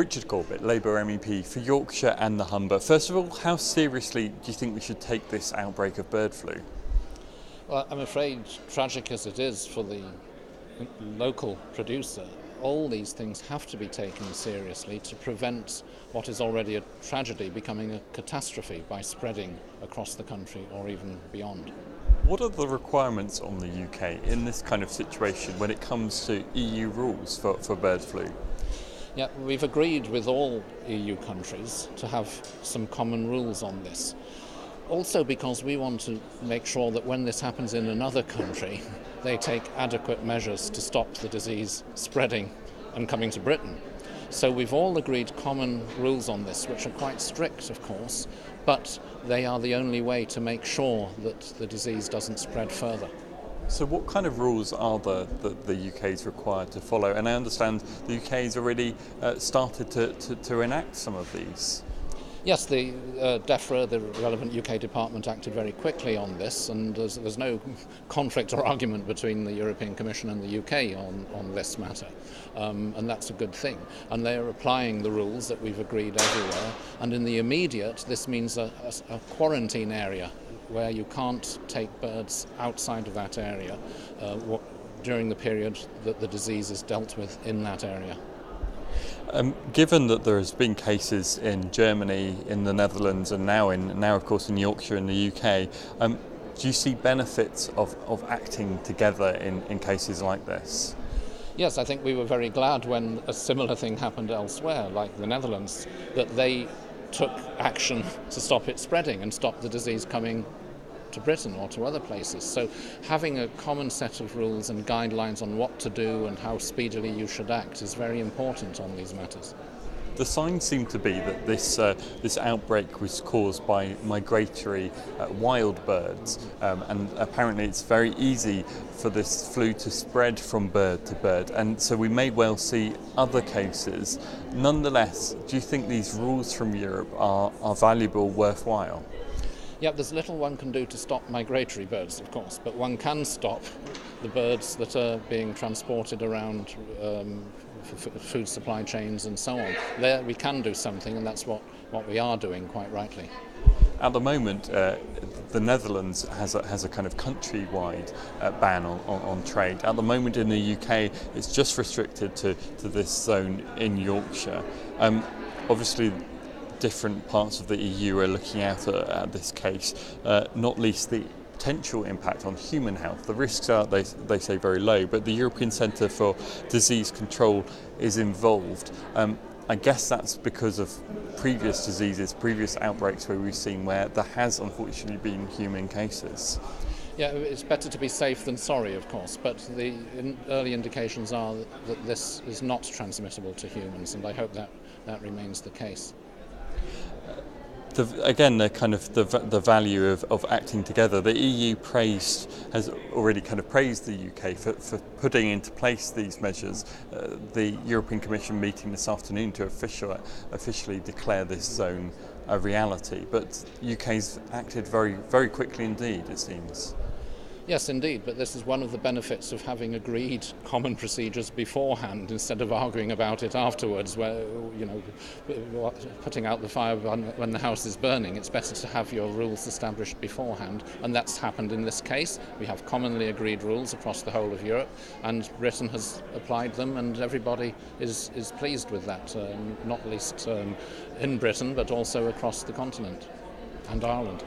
Richard Corbett, Labour MEP for Yorkshire and the Humber. First of all, how seriously do you think we should take this outbreak of bird flu? Well, I'm afraid, tragic as it is for the local producer, all these things have to be taken seriously to prevent what is already a tragedy becoming a catastrophe by spreading across the country or even beyond. What are the requirements on the UK in this kind of situation when it comes to EU rules for bird flu? Yeah, we've agreed with all EU countries to have some common rules on this. Also because we want to make sure that when this happens in another country, they take adequate measures to stop the disease spreading and coming to Britain. So we've all agreed common rules on this, which are quite strict, of course, but they are the only way to make sure that the disease doesn't spread further. So what kind of rules are there that the UK is required to follow? And I understand the UK has already started to enact some of these. Yes, the DEFRA, the relevant UK department, acted very quickly on this, and there's no conflict or argument between the European Commission and the UK on this matter, and that's a good thing. And they are applying the rules that we've agreed everywhere, and in the immediate, this means a quarantine area where you can't take birds outside of that area during the period that the disease is dealt with in that area. Given that there has been cases in Germany, in the Netherlands, and now of course in Yorkshire in the UK, do you see benefits of acting together in cases like this? Yes, I think we were very glad when a similar thing happened elsewhere, like the Netherlands, that they took action to stop it spreading and stop the disease coming to Britain or to other places. So having a common set of rules and guidelines on what to do and how speedily you should act is very important on these matters. The signs seem to be that this outbreak was caused by migratory wild birds, and apparently it's very easy for this flu to spread from bird to bird, and so we may well see other cases. Nonetheless, do you think these rules from Europe are valuable, worthwhile? Yeah, there's little one can do to stop migratory birds, of course, but one can stop the birds that are being transported around food supply chains and so on. There we can do something, and that's what we are doing, quite rightly. At the moment, the Netherlands has a kind of countrywide ban on trade. At the moment in the UK, it's just restricted to this zone in Yorkshire. Obviously, different parts of the EU are looking out at this case, not least the potential impact on human health. The risks are, they say, very low, but the European Centre for Disease Control is involved. I guess that's because of previous diseases, previous outbreaks where we've seen where there has unfortunately been human cases. Yeah, it's better to be safe than sorry, of course, but the early indications are that this is not transmissible to humans, and I hope that remains the case. The value of acting together. The EU has already kind of praised the UK for putting into place these measures. The European Commission meeting this afternoon to officially declare this zone a reality. But UK's acted very, very quickly indeed, it seems. Yes, indeed, but this is one of the benefits of having agreed common procedures beforehand instead of arguing about it afterwards, where, putting out the fire when the house is burning. It's better to have your rules established beforehand, and that's happened in this case. We have commonly agreed rules across the whole of Europe, and Britain has applied them, and everybody is pleased with that, not least in Britain, but also across the continent and Ireland.